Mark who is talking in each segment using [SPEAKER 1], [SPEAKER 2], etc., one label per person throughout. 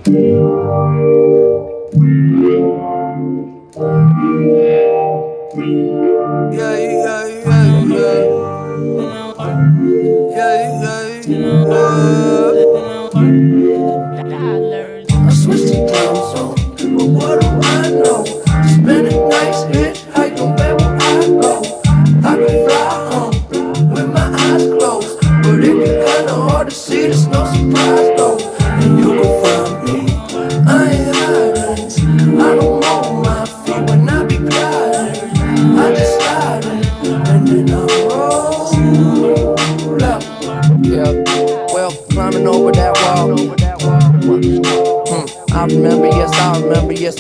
[SPEAKER 1] I switched the clothes on, but what do I know? Spending nights hitchhiking, no matter where I go. I can fly home with my eyes closed, but it get kinda hard to see. There's no surprise though, and you can find me. I ain't hiding. I don't move my feet when I be gliding. I just slide in, and then I roll up. Yeah, well, climbing over that wall. I remember, yes,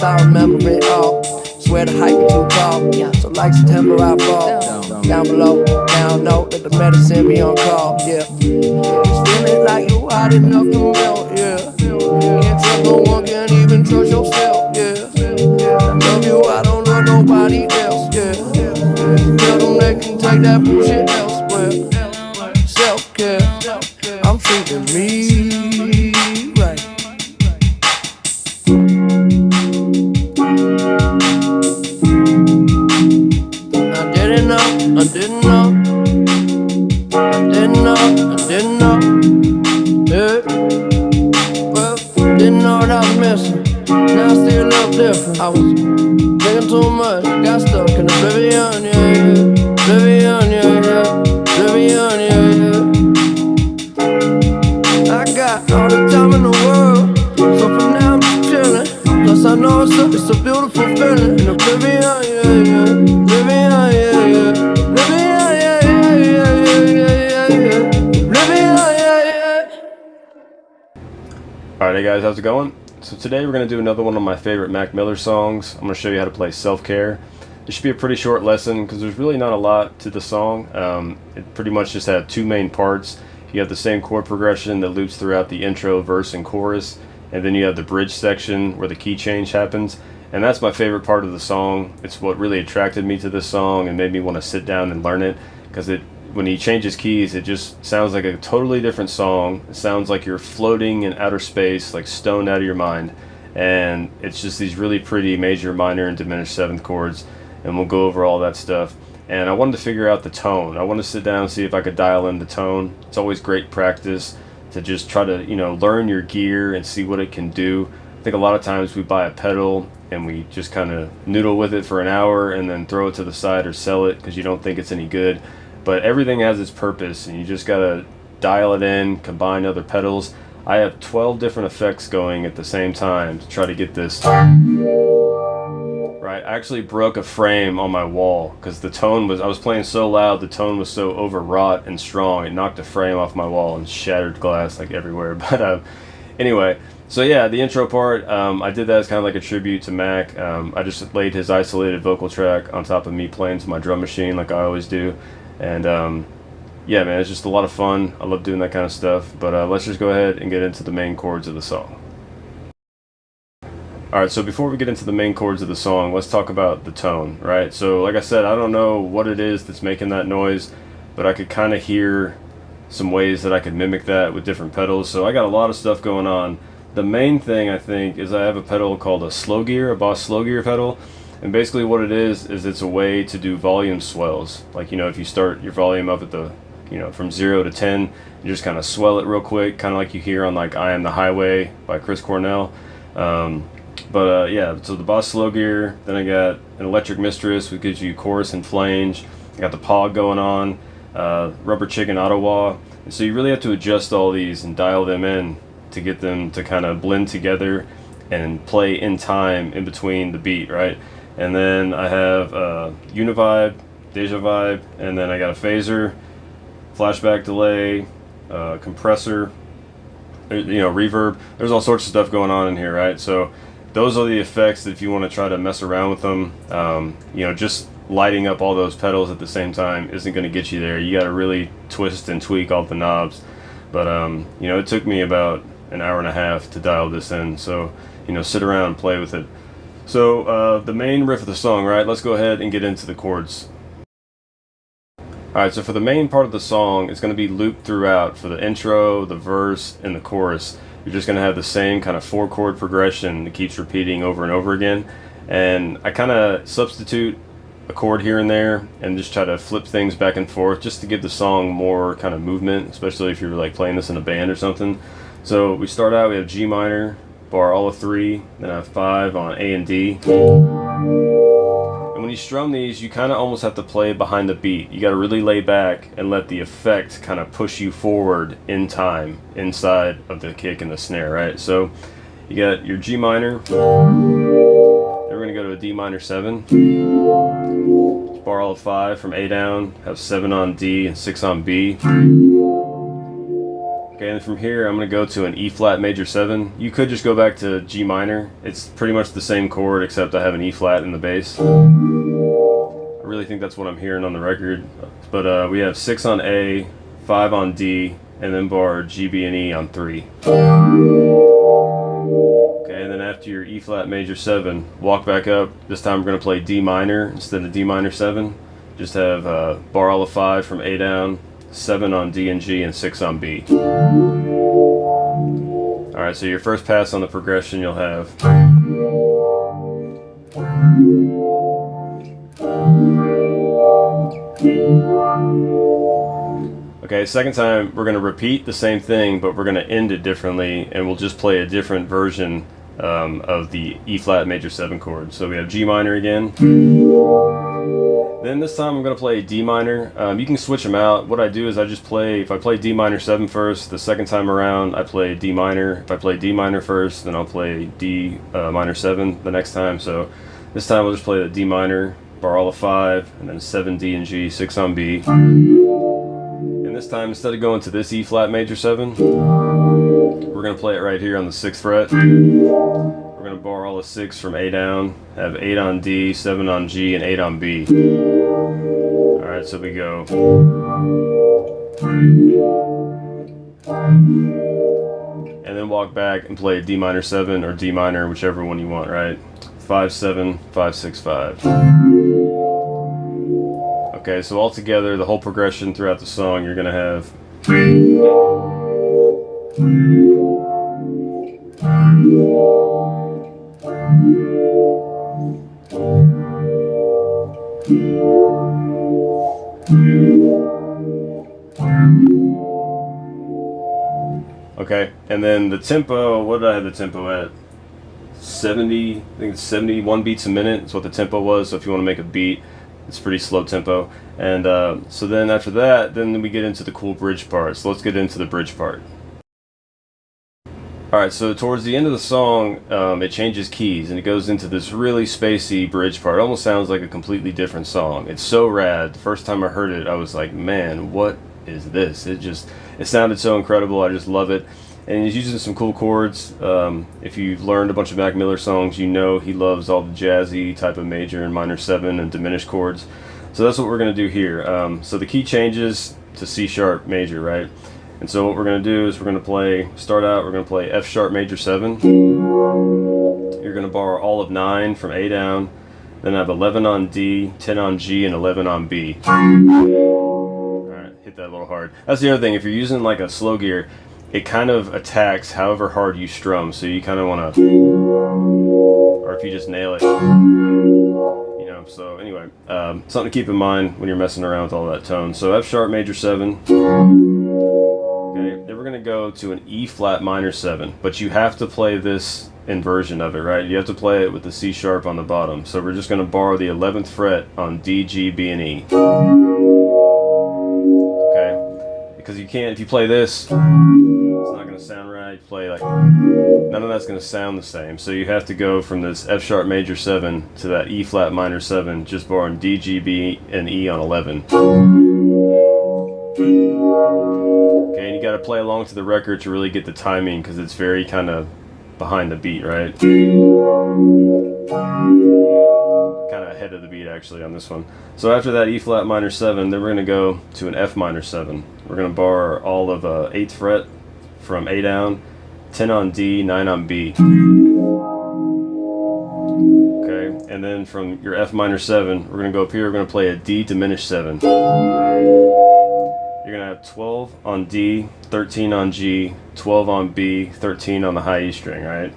[SPEAKER 1] I remember it all. Swear the hype be too tall, so like September I fall. Down below, down low, let the medicine be on call, yeah. It's feeling like you hot enough to melt, yeah. Can't trust no one, can't even trust yourself, yeah. I love you, I don't love nobody else, yeah. Tell them they can take that bullshit elsewhere. Self-care, I'm treating me right. I didn't know, yeah. Well, didn't know what I was missing. Now I see a little different. I was thinking too much, got stuck in oblivion, yeah. Oblivion, yeah. Oblivion, yeah. I got all the time in the world, so for now I'm just chillin'. Plus I know it's a beautiful feeling in oblivion, yeah. Oblivion, yeah.
[SPEAKER 2] Alright guys, how's it going? So today we're going to do another one of my favorite Mac Miller songs. I'm going to show you how to play Self-Care. It should be a pretty short lesson because there's really not a lot to the song. It pretty much just has two main parts. You have the same chord progression that loops throughout the intro, verse, and chorus, and then you have the bridge section where the key change happens. And that's my favorite part of the song. It's what really attracted me to this song and made me want to sit down and learn it, because when he changes keys, it just sounds like a totally different song. It sounds like you're floating in outer space, like stoned out of your mind. And it's just these really pretty major, minor, and diminished seventh chords. And we'll go over all that stuff. And I wanted to figure out the tone. I wanted to sit down and see if I could dial in the tone. It's always great practice to just try to, learn your gear and see what it can do. I think a lot of times we buy a pedal and we just kind of noodle with it for an hour and then throw it to the side or sell it because you don't think it's any good. But everything has its purpose, and you just gotta dial it in, combine other pedals. I have 12 different effects going at the same time to try to get this right. I actually broke a frame on my wall because I was playing so loud, the tone was so overwrought and strong, it knocked a frame off my wall and shattered glass like everywhere. But anyway, so yeah, the intro part, I did that as kind of like a tribute to Mac. I just laid his isolated vocal track on top of me playing to my drum machine like I always do. And yeah, man, it's just a lot of fun. I love doing that kind of stuff. But let's just go ahead and get into the main chords of the song. Alright, so before we get into the main chords of the song, let's talk about the tone, right? So like I said, I don't know what it is that's making that noise, but I could kind of hear some ways that I could mimic that with different pedals. So I got a lot of stuff going on. The main thing, I think, is I have a pedal called a slow gear, a Boss slow gear pedal. And basically what it is it's a way to do volume swells. Like, if you start your volume up at the, from 0 to 10, you just kind of swell it real quick, kind of like you hear on like I Am the Highway by Chris Cornell. Yeah, so the Boss slow gear, then I got an Electric Mistress, which gives you chorus and flange. I got the Pog going on, Rubber Chicken Ottawa. And so you really have to adjust all these and dial them in to get them to kind of blend together and play in time in between the beat, right? And then I have Univibe, Deja Vibe, and then I got a phaser, flashback delay, compressor, reverb. There's all sorts of stuff going on in here, right? So those are the effects that if you want to try to mess around with them, just lighting up all those pedals at the same time isn't going to get you there. You got to really twist and tweak all the knobs. But it took me about an hour and a half to dial this in. So sit around and play with it. So the main riff of the song, right? Let's go ahead and get into the chords. Alright, so for the main part of the song, it's going to be looped throughout for the intro, the verse, and the chorus. you're just going to have the same kind of 4-chord progression that keeps repeating over and over again. And I kind of substitute a chord here and there and just try to flip things back and forth just to give the song more kind of movement, especially if you're like playing this in a band or something. So we start out, we have G minor, bar all of 3, then I have 5 on A and D. And when you strum these, you kind of almost have to play behind the beat. You got to really lay back and let the effect kind of push you forward in time inside of the kick and the snare, right? So you got your G minor, then we're going to go to a D minor 7, bar all of 5 from A down, have 7 on D and 6 on B. Okay, and from here I'm going to go to an E flat major 7. You could just go back to G minor. It's pretty much the same chord except I have an E flat in the bass. I really think that's what I'm hearing on the record. But we have 6 on A, 5 on D, and then bar G, B, and E on 3. Okay, and then after your E flat major 7, walk back up. This time we're going to play D minor instead of D minor 7. Just have bar all of 5 from A down, 7 on D and G, and 6 on B. Alright, so your first pass on the progression you'll have. Okay, second time we're going to repeat the same thing, but we're going to end it differently, and we'll just play a different version of the E flat major 7 chord. So we have G minor again. Then this time I'm going to play D minor. You can switch them out. What I do is I just play, if I play D minor 7 first, the second time around I play D minor. If I play D minor first, then I'll play D minor 7 the next time. So this time we'll just play the D minor, bar all of 5, and then 7 D and G, 6 on B. And this time, instead of going to this E flat major 7, we're going to play it right here on the 6th fret. We're going to bar all of 6 from A down, have 8 on D, 7 on G, and 8 on B. Alright, so we go. And then walk back and play D minor 7 or D minor, whichever one you want, right? 5, 7, 5, 6, 5. Okay, so all together, the whole progression throughout the song, you're going to have. Okay, and then the tempo, what did I have the tempo at? 70, I think it's 71 beats a minute. That's what the tempo was. So if you want to make a beat, it's pretty slow tempo. And so then after that, then we get into the cool bridge part. So let's get into the bridge part. Alright, so towards the end of the song, it changes keys and it goes into this really spacey bridge part. It almost sounds like a completely different song. It's so rad. The first time I heard it, I was like, man, what is this? It sounded so incredible. I just love it. And he's using some cool chords. If you've learned a bunch of Mac Miller songs, you know he loves all the jazzy type of major and minor 7 and diminished chords. So that's what we're going to do here. So the key changes to C sharp major, right? And so what we're going to do is we're going to play, start out, we're going to play F sharp major 7. You're going to bar all of 9 from A down, then have 11 on D, 10 on G, and 11 on B. Alright, hit that a little hard. That's the other thing, if you're using like a slow gear, it kind of attacks however hard you strum, so you kind of want to, or if you just nail it, you know, so anyway, something to keep in mind when you're messing around with all that tone. So F sharp major 7. Okay, then we're going to go to an E flat minor 7, but you have to play this inversion of it, right? You have to play it with the C sharp on the bottom. So we're just going to borrow the 11th fret on D, G, B, and E. Okay, because you can't, if you play this, it's not going to sound right. You play like, none of that's going to sound the same. So you have to go from this F sharp major 7 to that E flat minor 7, just borrowing D, G, B, and E on 11. Okay, and you got to play along to the record to really get the timing because it's very kind of behind the beat, right? Kind of ahead of the beat actually on this one. So after that E flat minor 7, then we're going to go to an F minor 7. We're going to bar all of 8th fret from A down, 10 on D, 9 on B. Okay, and then from your F minor 7, we're going to go up here, we're going to play a D diminished 7. You're you're gonna have 12 on D, 13 on G, 12 on B, 13 on the high E string, right?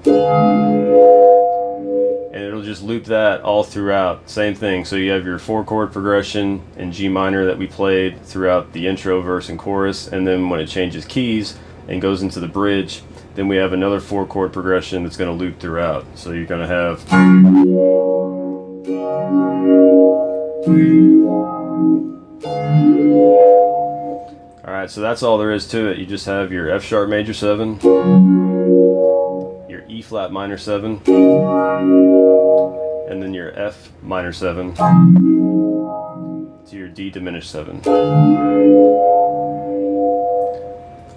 [SPEAKER 2] And it'll just loop that all throughout. Same thing. So you have your 4-chord progression in G minor that we played throughout the intro, verse, and chorus, and then when it changes keys and goes into the bridge, then we have another 4-chord progression that's going to loop throughout. So you're going to have. Alright, so that's all there is to it. You just have your F sharp major 7, your E flat minor 7, and then your F minor 7 to your D diminished 7.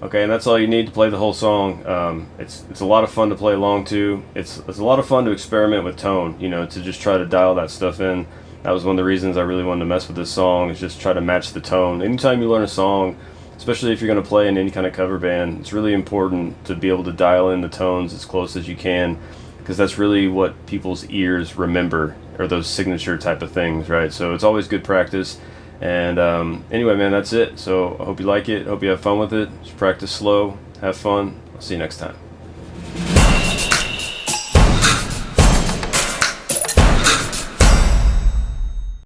[SPEAKER 2] Okay, and that's all you need to play the whole song. It's a lot of fun to play along to. It's a lot of fun to experiment with tone, you know, to just try to dial that stuff in. That was one of the reasons I really wanted to mess with this song, is just try to match the tone. Anytime you learn a song, especially if you're going to play in any kind of cover band, it's really important to be able to dial in the tones as close as you can, because that's really what people's ears remember, or those signature type of things, right? So it's always good practice. And anyway, man, that's it. So I hope you like it. Hope you have fun with it. Just practice slow. Have fun. I'll see you next time.